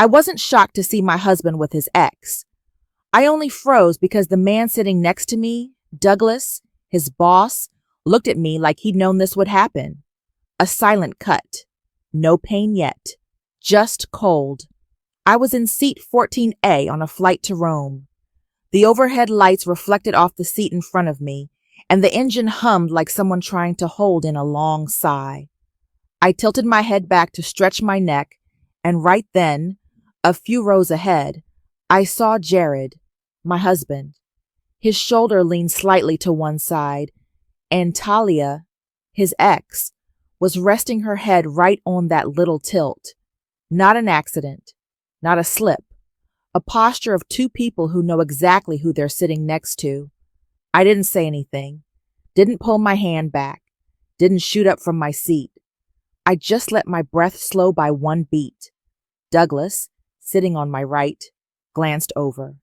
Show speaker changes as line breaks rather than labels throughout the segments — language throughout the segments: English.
I wasn't shocked to see my husband with his ex. I only froze because the man sitting next to me, Douglas, his boss, looked at me like he'd known this would happen. A silent cut. No pain yet. Just cold. I was in seat 14A on a flight to Rome. The overhead lights reflected off the seat in front of me, and the engine hummed like someone trying to hold in a long sigh. I tilted my head back to stretch my neck, and right then, a few rows ahead, I saw Jared, my husband. His shoulder leaned slightly to one side, and Talia, his ex, was resting her head right on that little tilt. Not an accident, not a slip, a posture of two people who know exactly who they're sitting next to. I didn't say anything, didn't pull my hand back, didn't shoot up from my seat. I just let my breath slow by one beat. Douglas, sitting on my right, glanced over.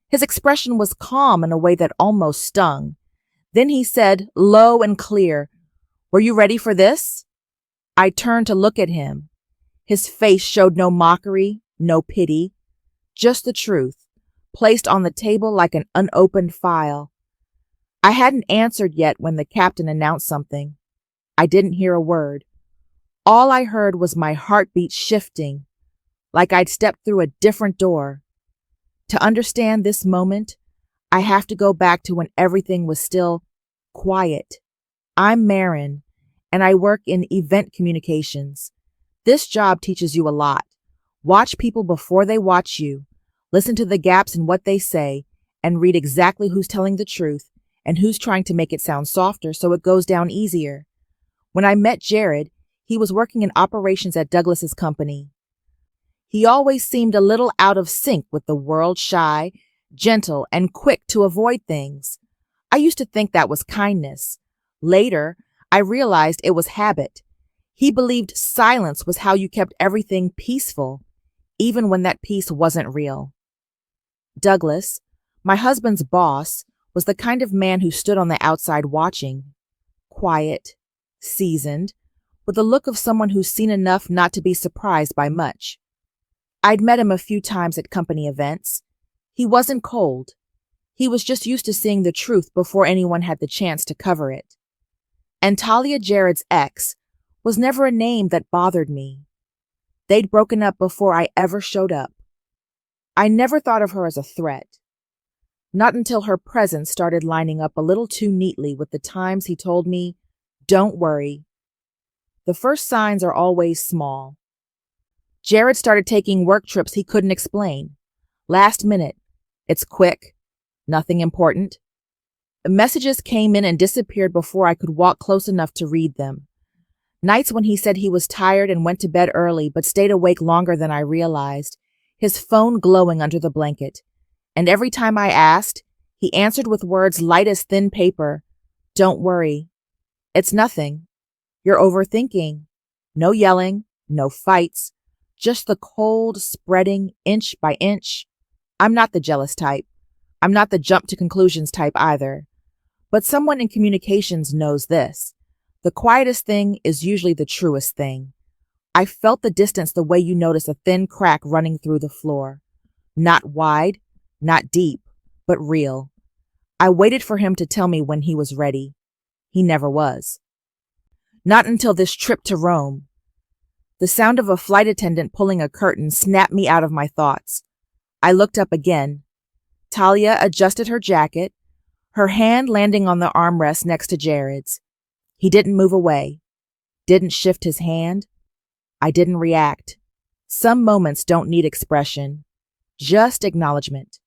His expression was calm in a way that almost stung. Then he said, low and clear, "Were you ready for this?" I turned to look at him. His face showed no mockery, no pity, just the truth, placed on the table like an unopened file. I hadn't answered yet when the captain announced something. I didn't hear a word. All I heard was my heartbeat shifting, like I'd stepped through a different door. To understand this moment, I have to go back to when everything was still quiet. I'm Marin, and I work in event communications. This job teaches you a lot. Watch people before they watch you. Listen to the gaps in what they say, and read exactly who's telling the truth and who's trying to make it sound softer so it goes down easier. When I met Jared, he was working in operations at Douglas's company. He always seemed a little out of sync with the world, shy, gentle, and quick to avoid things. I used to think that was kindness. Later, I realized it was habit. He believed silence was how you kept everything peaceful, even when that peace wasn't real. Douglas, my husband's boss, was the kind of man who stood on the outside watching. Quiet, seasoned, with the look of someone who's seen enough not to be surprised by much. I'd met him a few times at company events. He wasn't cold. He was just used to seeing the truth before anyone had the chance to cover it. And Talia, Jared's ex, was never a name that bothered me. They'd broken up before I ever showed up. I never thought of her as a threat. Not until her presence started lining up a little too neatly with the times he told me, "Don't worry." The first signs are always small. Jared started taking work trips he couldn't explain. Last minute. It's quick. Nothing important. Messages came in and disappeared before I could walk close enough to read them. Nights when he said he was tired and went to bed early but stayed awake longer than I realized, his phone glowing under the blanket. And every time I asked, he answered with words light as thin paper. "Don't worry. It's nothing. You're overthinking. No yelling, no fights, just the cold spreading inch by inch. I'm not the jealous type. I'm not the jump to conclusions type either. But someone in communications knows this. The quietest thing is usually the truest thing. I felt the distance the way you notice a thin crack running through the floor. Not wide, not deep, but real. I waited for him to tell me when he was ready. He never was. Not until this trip to Rome. The sound of a flight attendant pulling a curtain snapped me out of my thoughts. I looked up again. Talia adjusted her jacket, her hand landing on the armrest next to Jared's. He didn't move away, didn't shift his hand. I didn't react. Some moments don't need expression, just acknowledgement.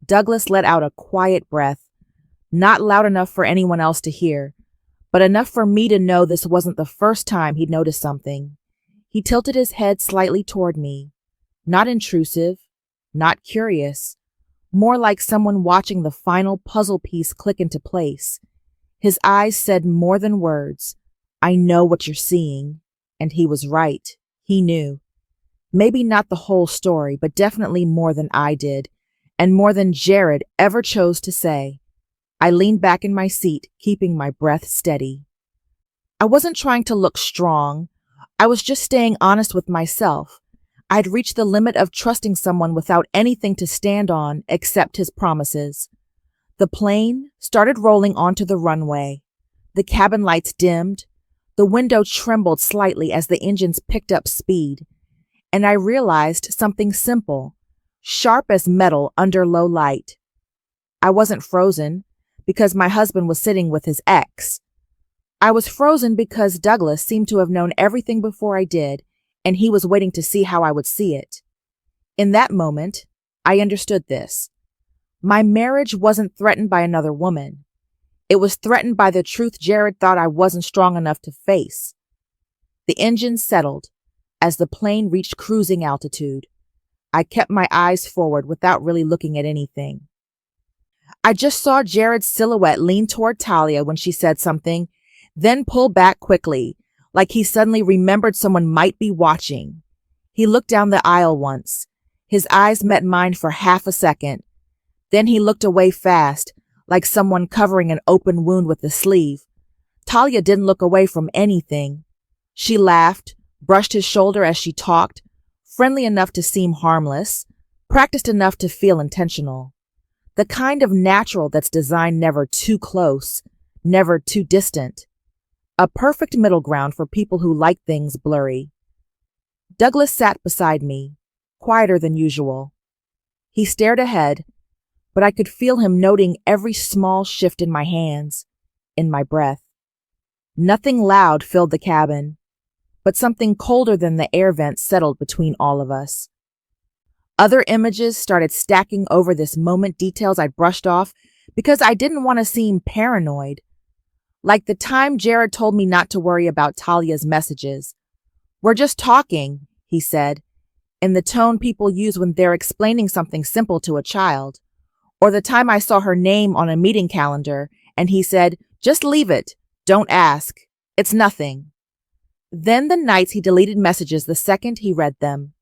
Douglas let out a quiet breath, not loud enough for anyone else to hear, but enough for me to know this wasn't the first time he'd noticed something. He tilted his head slightly toward me, not intrusive, not curious, more like someone watching the final puzzle piece click into place. His eyes said more than words, "I know what you're seeing." And he was right. He knew. Maybe not the whole story, but definitely more than I did, and more than Jared ever chose to say. I leaned back in my seat, keeping my breath steady. I wasn't trying to look strong. I was just staying honest with myself. I'd reached the limit of trusting someone without anything to stand on except his promises. The plane started rolling onto the runway. The cabin lights dimmed. The window trembled slightly as the engines picked up speed. And I realized something simple, sharp as metal under low light. I wasn't frozen because my husband was sitting with his ex. I was frozen because Douglas seemed to have known everything before I did, and he was waiting to see how I would see it. In that moment, I understood this. My marriage wasn't threatened by another woman. It was threatened by the truth Jared thought I wasn't strong enough to face. The engine settled as the plane reached cruising altitude. I kept my eyes forward without really looking at anything. I just saw Jared's silhouette lean toward Talia when she said something, then pull back quickly, like he suddenly remembered someone might be watching. He looked down the aisle once. His eyes met mine for half a second. Then he looked away fast, like someone covering an open wound with a sleeve. Talia didn't look away from anything. She laughed, brushed his shoulder as she talked, friendly enough to seem harmless, practiced enough to feel intentional. The kind of natural that's designed never too close, never too distant. A perfect middle ground for people who like things blurry. Douglas sat beside me, quieter than usual. He stared ahead, but I could feel him noting every small shift in my hands, in my breath. Nothing loud filled the cabin, but something colder than the air vents settled between all of us. Other images started stacking over this moment, details I'd brushed off because I didn't want to seem paranoid. Like the time Jared told me not to worry about Talia's messages. "We're just talking," he said, in the tone people use when they're explaining something simple to a child. Or the time I saw her name on a meeting calendar and he said, "Just leave it. Don't ask. It's nothing." Then the nights he deleted messages the second he read them.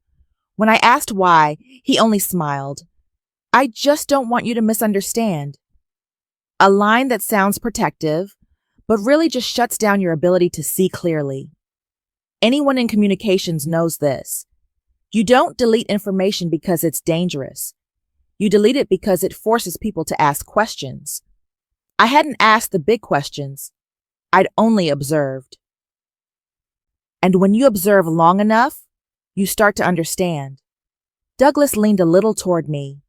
When I asked why, he only smiled. "I just don't want you to misunderstand." A line that sounds protective, but really just shuts down your ability to see clearly. Anyone in communications knows this. You don't delete information because it's dangerous. You delete it because it forces people to ask questions. I hadn't asked the big questions. I'd only observed. And when you observe long enough, you start to understand. Douglas leaned a little toward me,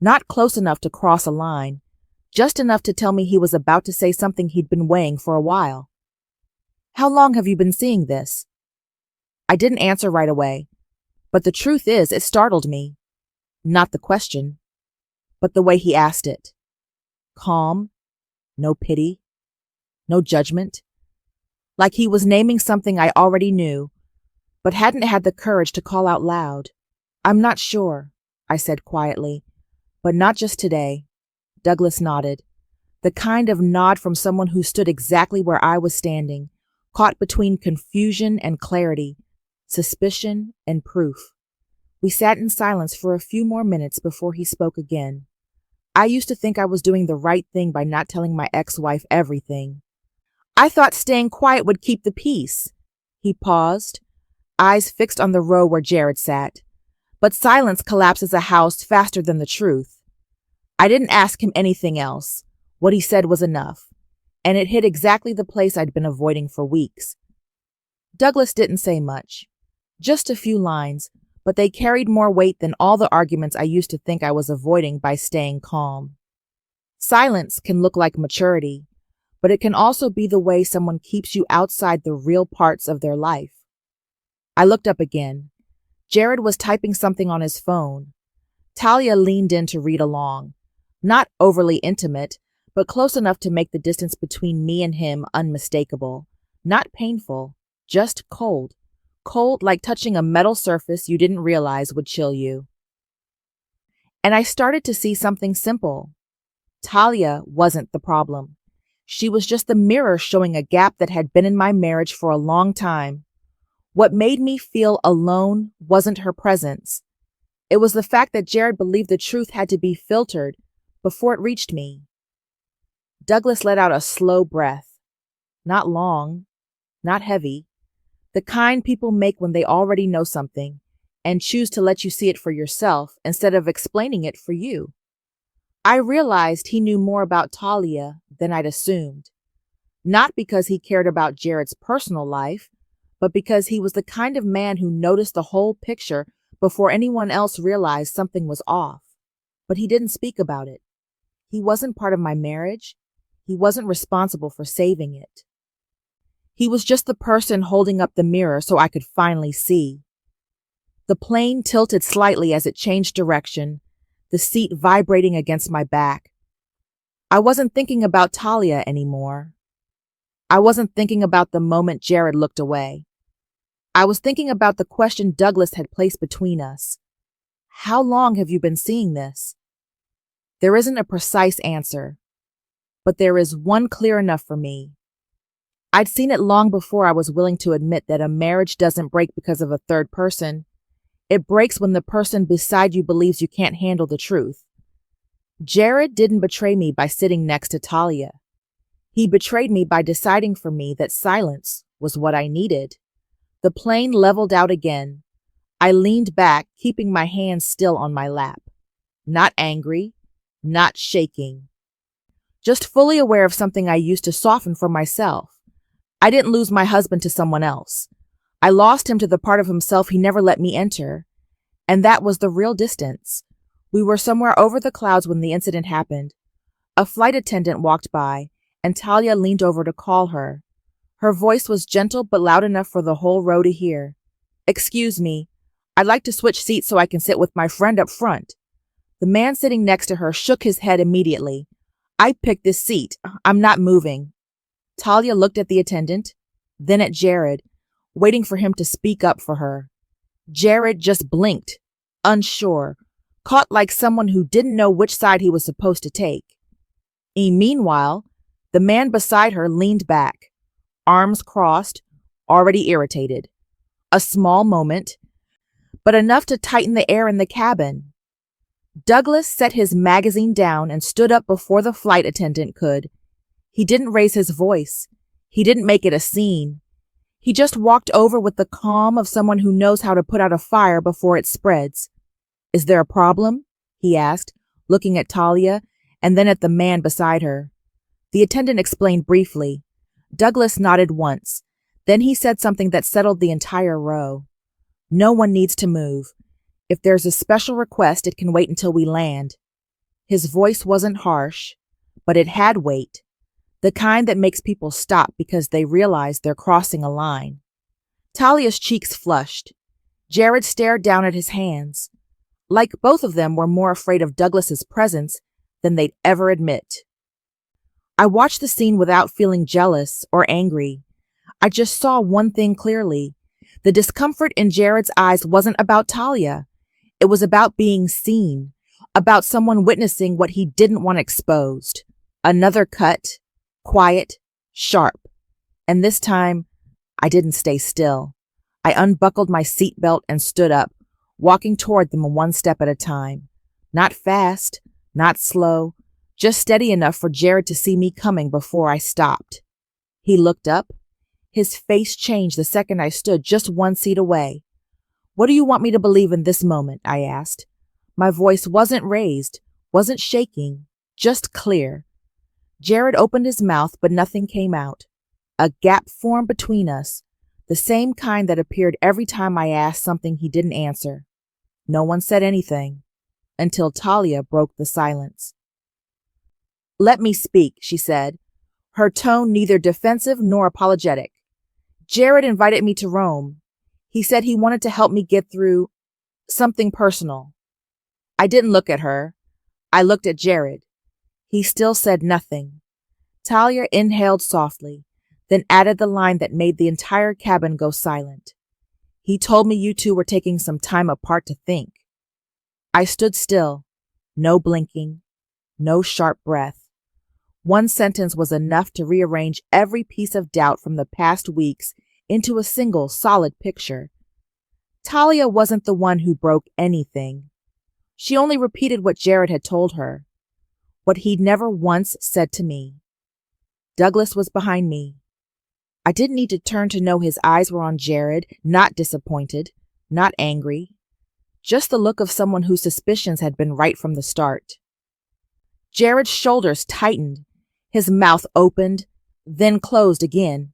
not close enough to cross a line, just enough to tell me he was about to say something he'd been weighing for a while. "How long have you been seeing this?" I didn't answer right away, but the truth is it startled me. Not the question, but the way he asked it. Calm, no pity, no judgment. Like he was naming something I already knew, but hadn't had the courage to call out loud. "I'm not sure," I said quietly, "but not just today." Douglas nodded, the kind of nod from someone who stood exactly where I was standing, caught between confusion and clarity, suspicion and proof. We sat in silence for a few more minutes before he spoke again. I used to think I was doing the right thing by not telling my ex-wife everything. I thought staying quiet would keep the peace. He paused, eyes fixed on the row where Jared sat. But silence collapses a house faster than the truth. I didn't ask him anything else. What he said was enough, and it hit exactly the place I'd been avoiding for weeks. Douglas didn't say much, just a few lines, but they carried more weight than all the arguments I used to think I was avoiding by staying calm. Silence can look like maturity, but it can also be the way someone keeps you outside the real parts of their life. I looked up again. Jared was typing something on his phone. Talia leaned in to read along. Not overly intimate, but close enough to make the distance between me and him unmistakable. Not painful, just cold. Cold like touching a metal surface you didn't realize would chill you. And I started to see something simple. Talia wasn't the problem. She was just the mirror showing a gap that had been in my marriage for a long time. What made me feel alone wasn't her presence. It was the fact that Jared believed the truth had to be filtered before it reached me. Douglas let out a slow breath. Not long, not heavy. The kind people make when they already know something, and choose to let you see it for yourself instead of explaining it for you. I realized he knew more about Talia than I'd assumed, not because he cared about Jared's personal life, but because he was the kind of man who noticed the whole picture before anyone else realized something was off. But he didn't speak about it. He wasn't part of my marriage. He wasn't responsible for saving it. He was just the person holding up the mirror so I could finally see. The plane tilted slightly as it changed direction, the seat vibrating against my back. I wasn't thinking about Talia anymore. I wasn't thinking about the moment Jared looked away. I was thinking about the question Douglas had placed between us. How long have you been seeing this? There isn't a precise answer, but there is one clear enough for me. I'd seen it long before I was willing to admit that a marriage doesn't break because of a third person. It breaks when the person beside you believes you can't handle the truth. Jared didn't betray me by sitting next to Talia. He betrayed me by deciding for me that silence was what I needed. The plane leveled out again. I leaned back, keeping my hands still on my lap. Not angry, not shaking. Just fully aware of something I used to soften for myself. I didn't lose my husband to someone else. I lost him to the part of himself he never let me enter. And that was the real distance. We were somewhere over the clouds when the incident happened. A flight attendant walked by, and Talia leaned over to call her. Her voice was gentle but loud enough for the whole row to hear. "Excuse me, I'd like to switch seats so I can sit with my friend up front." The man sitting next to her shook his head immediately. "I picked this seat. I'm not moving." Talia looked at the attendant, then at Jared, waiting for him to speak up for her. Jared just blinked, unsure, caught like someone who didn't know which side he was supposed to take. Meanwhile, the man beside her leaned back, arms crossed, already irritated. A small moment, but enough to tighten the air in the cabin. Douglas set his magazine down and stood up before the flight attendant could. He didn't raise his voice. He didn't make it a scene. He just walked over with the calm of someone who knows how to put out a fire before it spreads. "Is there a problem?" he asked, looking at Talia and then at the man beside her. The attendant explained briefly. Douglas nodded once. Then he said something that settled the entire row. "No one needs to move. If there's a special request, it can wait until we land." His voice wasn't harsh, but it had weight. The kind that makes people stop because they realize they're crossing a line. Talia's cheeks flushed. Jared stared down at his hands. Like both of them were more afraid of Douglas's presence than they'd ever admit. I watched the scene without feeling jealous or angry. I just saw one thing clearly. The discomfort in Jared's eyes wasn't about Talia. It was about being seen, about someone witnessing what he didn't want exposed. Another cut. Quiet, sharp, and this time, I didn't stay still. I unbuckled my seatbelt and stood up, walking toward them one step at a time. Not fast, not slow, just steady enough for Jared to see me coming before I stopped. He looked up. His face changed the second I stood just one seat away. "What do you want me to believe in this moment?" I asked. My voice wasn't raised, wasn't shaking, just clear. Jared opened his mouth, but nothing came out. A gap formed between us, the same kind that appeared every time I asked something he didn't answer. No one said anything, until Talia broke the silence. "Let me speak," she said, her tone neither defensive nor apologetic. "Jared invited me to Rome. He said he wanted to help me get through something personal." I didn't look at her. I looked at Jared. He still said nothing. Talia inhaled softly, then added the line that made the entire cabin go silent. "He told me you two were taking some time apart to think." I stood still, no blinking, no sharp breath. One sentence was enough to rearrange every piece of doubt from the past weeks into a single solid picture. Talia wasn't the one who broke anything. She only repeated what Jared had told her, what he'd never once said to me. Douglas was behind me. I didn't need to turn to know his eyes were on Jared, not disappointed, not angry, just the look of someone whose suspicions had been right from the start. Jared's shoulders tightened, his mouth opened, then closed again,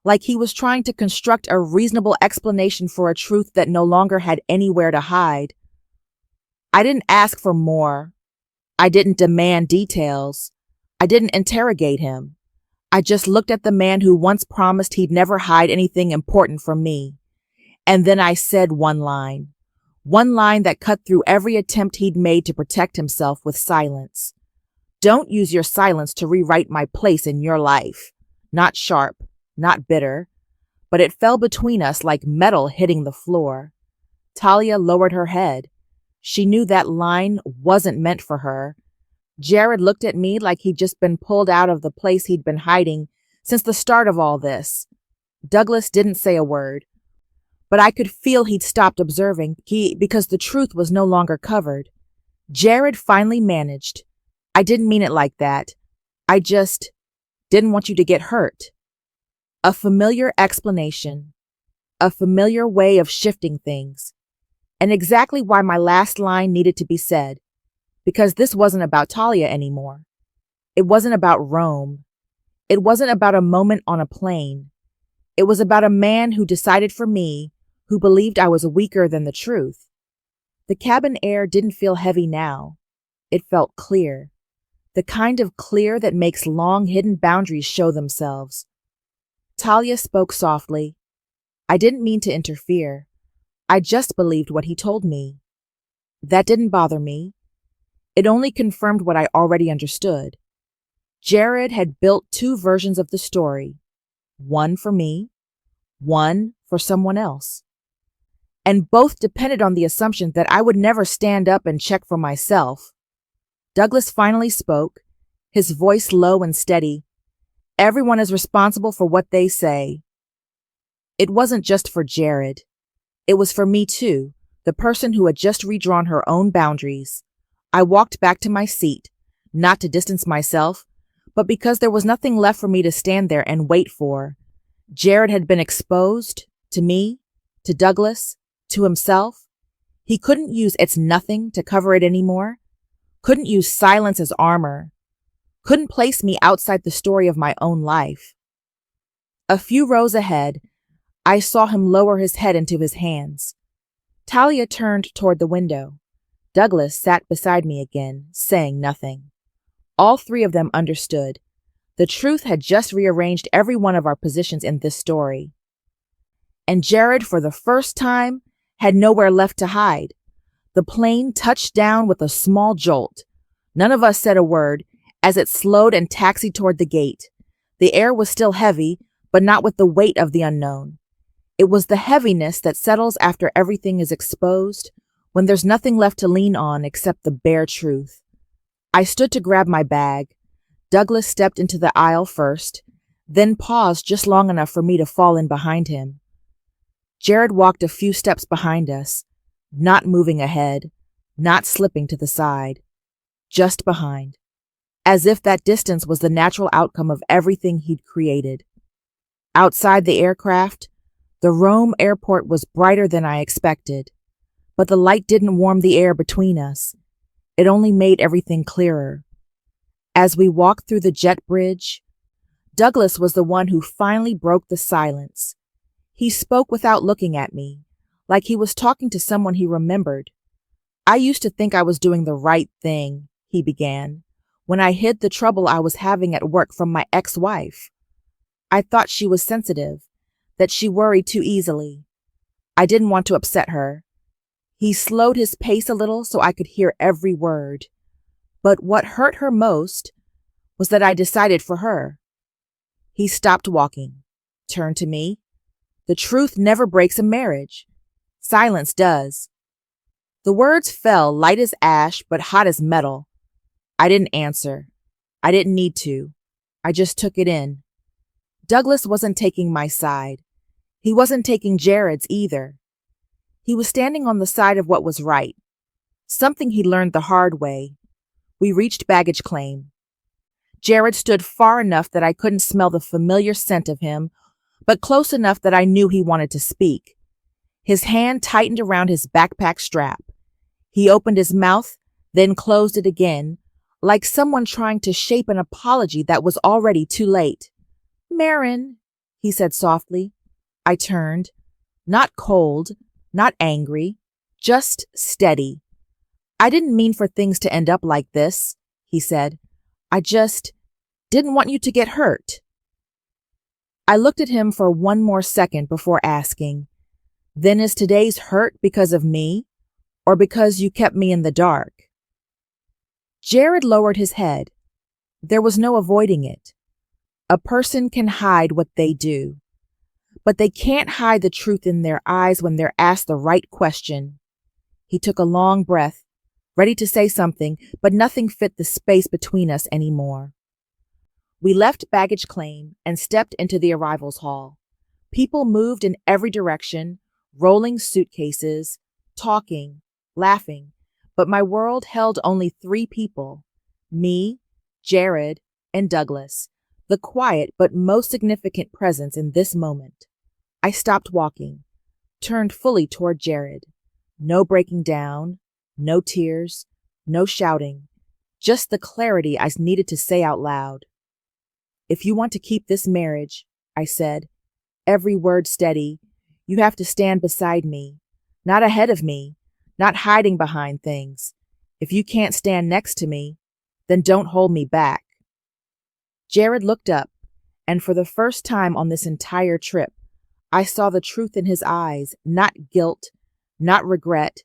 like he was trying to construct a reasonable explanation for a truth that no longer had anywhere to hide. I didn't ask for more. I didn't demand details. I didn't interrogate him. I just looked at the man who once promised he'd never hide anything important from me. And then I said one line that cut through every attempt he'd made to protect himself with silence. Don't use your silence to rewrite my place in your life. Not sharp, not bitter, but it fell between us like metal hitting the floor. Talia lowered her head. She knew that line wasn't meant for her. Jared looked at me like he'd just been pulled out of the place he'd been hiding since the start of all this. Douglas didn't say a word, but I could feel he'd stopped observing because the truth was no longer covered. Jared finally managed. I didn't mean it like that. I just didn't want you to get hurt. A familiar explanation, a familiar way of shifting things, and exactly why my last line needed to be said, because this wasn't about Talia anymore. It wasn't about Rome. It wasn't about a moment on a plane. It was about a man who decided for me, who believed I was weaker than the truth. The cabin air didn't feel heavy now. It felt clear. The kind of clear that makes long hidden boundaries show themselves. Talia spoke softly. I didn't mean to interfere. I just believed what he told me. That didn't bother me. It only confirmed what I already understood. Jared had built two versions of the story, one for me, one for someone else. And both depended on the assumption that I would never stand up and check for myself. Douglas finally spoke, his voice low and steady. Everyone is responsible for what they say. It wasn't just for Jared. It was for me too, the person who had just redrawn her own boundaries. I walked back to my seat, not to distance myself, but because there was nothing left for me to stand there and wait for. Jared had been exposed, to me, to Douglas, to himself. He couldn't use "it's nothing" to cover it anymore. Couldn't use silence as armor. Couldn't place me outside the story of my own life. A few rows ahead, I saw him lower his head into his hands. Talia turned toward the window. Douglas sat beside me again, saying nothing. All three of them understood. The truth had just rearranged every one of our positions in this story. And Jared, for the first time, had nowhere left to hide. The plane touched down with a small jolt. None of us said a word as it slowed and taxied toward the gate. The air was still heavy, but not with the weight of the unknown. It was the heaviness that settles after everything is exposed, when there's nothing left to lean on except the bare truth. I stood to grab my bag. Douglas stepped into the aisle first, then paused just long enough for me to fall in behind him. Jared walked a few steps behind us, not moving ahead, not slipping to the side, just behind, as if that distance was the natural outcome of everything he'd created. Outside the aircraft, the Rome airport was brighter than I expected, but the light didn't warm the air between us. It only made everything clearer. As we walked through the jet bridge, Douglas was the one who finally broke the silence. He spoke without looking at me, like he was talking to someone he remembered. I used to think I was doing the right thing, he began, when I hid the trouble I was having at work from my ex-wife. I thought she was sensitive, that she worried too easily. I didn't want to upset her. He slowed his pace a little so I could hear every word. But what hurt her most was that I decided for her. He stopped walking, turned to me. The truth never breaks a marriage. Silence does. The words fell light as ash but hot as metal. I didn't answer. I didn't need to. I just took it in. Douglas wasn't taking my side. He wasn't taking Jared's either. He was standing on the side of what was right, something he learned the hard way. We reached baggage claim. Jared stood far enough that I couldn't smell the familiar scent of him, but close enough that I knew he wanted to speak. His hand tightened around his backpack strap. He opened his mouth, then closed it again, like someone trying to shape an apology that was already too late. "Marin," he said softly. I turned, not cold, not angry, just steady. "I didn't mean for things to end up like this," he said. "I just didn't want you to get hurt." I looked at him for one more second before asking, "Then is today's hurt because of me, or because you kept me in the dark?" Jared lowered his head. There was no avoiding it. A person can hide what they do, but they can't hide the truth in their eyes when they're asked the right question. He took a long breath, ready to say something, but nothing fit the space between us anymore. We left baggage claim and stepped into the arrivals hall. People moved in every direction, rolling suitcases, talking, laughing, but my world held only 3 people: me, Jared, and Douglas, the quiet but most significant presence in this moment. I stopped walking, turned fully toward Jared. No breaking down, no tears, no shouting, just the clarity I needed to say out loud. "If you want to keep this marriage," I said, every word steady, "you have to stand beside me, not ahead of me, not hiding behind things. If you can't stand next to me, then don't hold me back." Jared looked up, and for the first time on this entire trip, I saw the truth in his eyes, not guilt, not regret,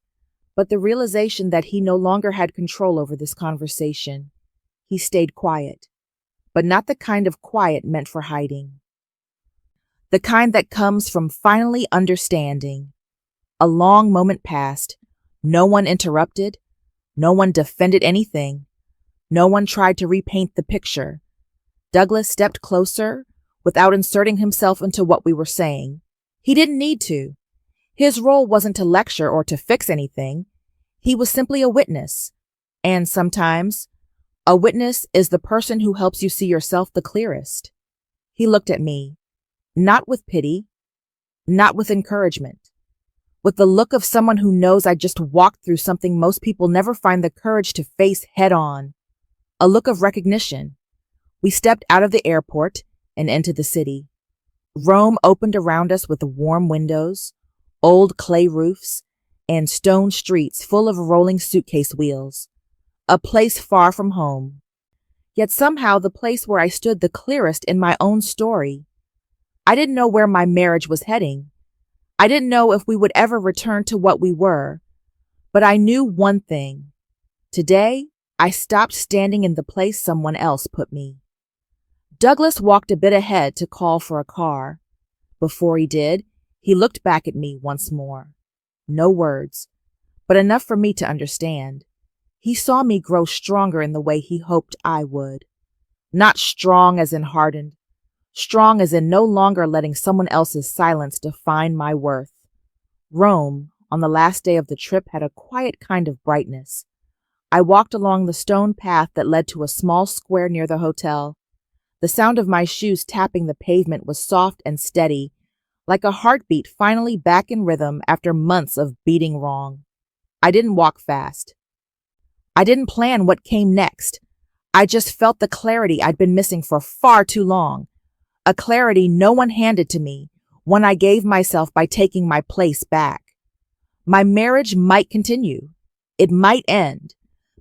but the realization that he no longer had control over this conversation. He stayed quiet, but not the kind of quiet meant for hiding. The kind that comes from finally understanding. A long moment passed. No one interrupted. No one defended anything. No one tried to repaint the picture. Douglas stepped closer without inserting himself into what we were saying. He didn't need to. His role wasn't to lecture or to fix anything. He was simply a witness. And sometimes, a witness is the person who helps you see yourself the clearest. He looked at me, not with pity, not with encouragement, with the look of someone who knows I just walked through something most people never find the courage to face head on. A look of recognition. We stepped out of the airport and into the city. Rome opened around us with warm windows, old clay roofs, and stone streets full of rolling suitcase wheels. A place far from home. Yet somehow the place where I stood the clearest in my own story. I didn't know where my marriage was heading. I didn't know if we would ever return to what we were. But I knew one thing. Today, I stopped standing in the place someone else put me. Douglas walked a bit ahead to call for a car. Before he did, he looked back at me once more. No words, but enough for me to understand. He saw me grow stronger in the way he hoped I would. Not strong as in hardened, strong as in no longer letting someone else's silence define my worth. Rome, on the last day of the trip, had a quiet kind of brightness. I walked along the stone path that led to a small square near the hotel. The sound of my shoes tapping the pavement was soft and steady, like a heartbeat finally back in rhythm after months of beating wrong. I didn't walk fast. I didn't plan what came next. I just felt the clarity I'd been missing for far too long. A clarity no one handed to me, one I gave myself by taking my place back. My marriage might continue. It might end.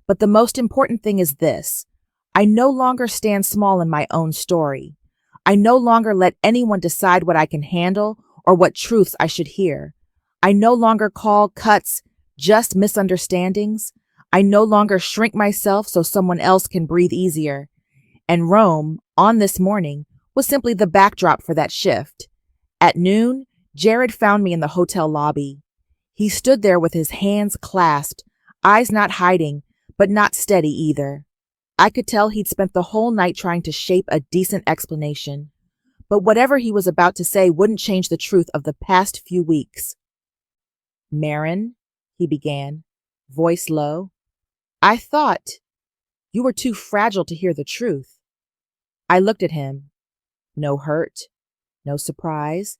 But the most important thing is this. I no longer stand small in my own story. I no longer let anyone decide what I can handle or what truths I should hear. I no longer call cuts just misunderstandings. I no longer shrink myself so someone else can breathe easier. And Rome, on this morning, was simply the backdrop for that shift. At noon, Jared found me in the hotel lobby. He stood there with his hands clasped, eyes not hiding, but not steady either. I could tell he'd spent the whole night trying to shape a decent explanation. But whatever he was about to say wouldn't change the truth of the past few weeks. "Marin," he began, voice low, "I thought you were too fragile to hear the truth." I looked at him. No hurt, no surprise,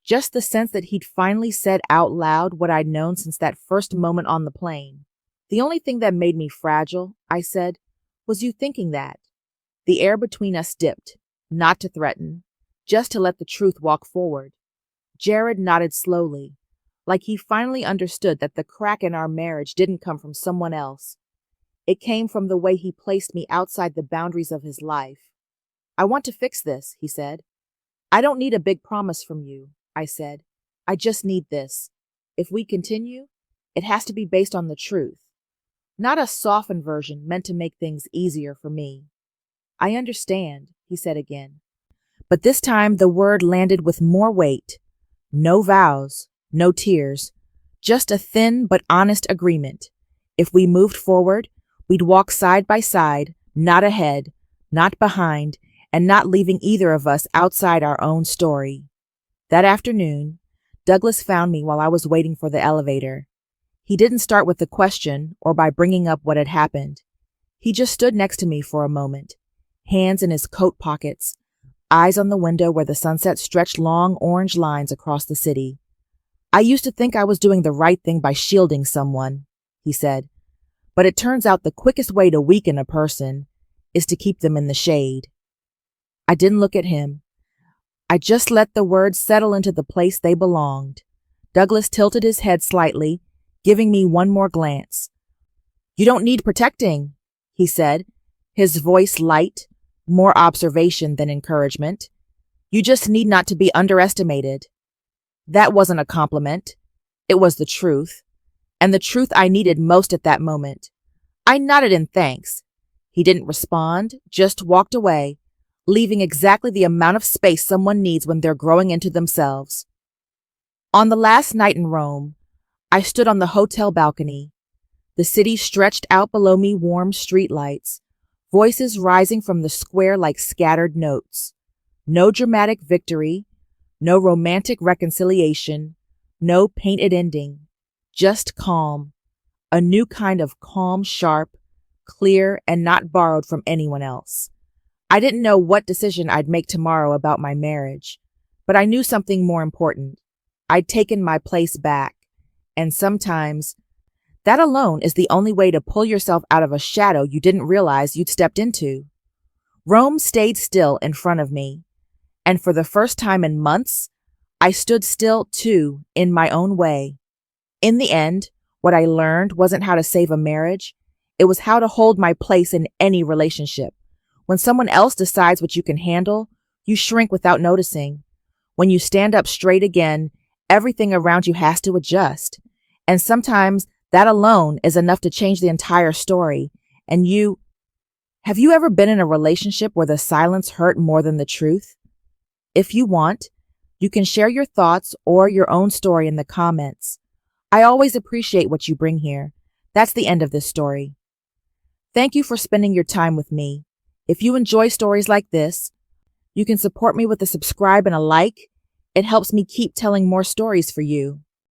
Just the sense that he'd finally said out loud what I'd known since that first moment on the plane. The only thing that made me fragile, I said, was you thinking that. The air between us dipped, not to threaten, just to let the truth walk forward. Jared nodded slowly, like he finally understood that the crack in our marriage didn't come from someone else. It came from the way he placed me outside the boundaries of his life. I want to fix this, he said. I don't need a big promise from you, I said. I just need this. If we continue, it has to be based on the truth, not a softened version meant to make things easier for me. I understand, he said again. But this time the word landed with more weight. No vows, no tears, just a thin but honest agreement. If we moved forward, we'd walk side by side, not ahead, not behind, and not leaving either of us outside our own story. That afternoon, Douglas found me while I was waiting for the elevator. He didn't start with a question or by bringing up what had happened. He just stood next to me for a moment, hands in his coat pockets, eyes on the window where the sunset stretched long orange lines across the city. I used to think I was doing the right thing by shielding someone, he said, but it turns out the quickest way to weaken a person is to keep them in the shade. I didn't look at him. I just let the words settle into the place they belonged. Douglas tilted his head slightly, giving me one more glance. You don't need protecting, he said, his voice light, more observation than encouragement. You just need not to be underestimated. That wasn't a compliment. It was the truth, and the truth I needed most at that moment. I nodded in thanks. He didn't respond, just walked away, leaving exactly the amount of space someone needs when they're growing into themselves. On the last night in Rome, I stood on the hotel balcony. The city stretched out below me, warm streetlights, voices rising from the square like scattered notes. No dramatic victory, no romantic reconciliation, no painted ending, just calm, a new kind of calm, sharp, clear, and not borrowed from anyone else. I didn't know what decision I'd make tomorrow about my marriage, but I knew something more important. I'd taken my place back, and sometimes that alone is the only way to pull yourself out of a shadow you didn't realize you'd stepped into. Rome stayed still in front of me, and for the first time in months, I stood still too, in my own way. In the end, what I learned wasn't how to save a marriage, it was how to hold my place in any relationship. When someone else decides what you can handle, you shrink without noticing. When you stand up straight again, everything around you has to adjust. And sometimes that alone is enough to change the entire story. And have you ever been in a relationship where the silence hurt more than the truth? If you want, you can share your thoughts or your own story in the comments. I always appreciate what you bring here. That's the end of this story. Thank you for spending your time with me. If you enjoy stories like this, you can support me with a subscribe and a like. It helps me keep telling more stories for you.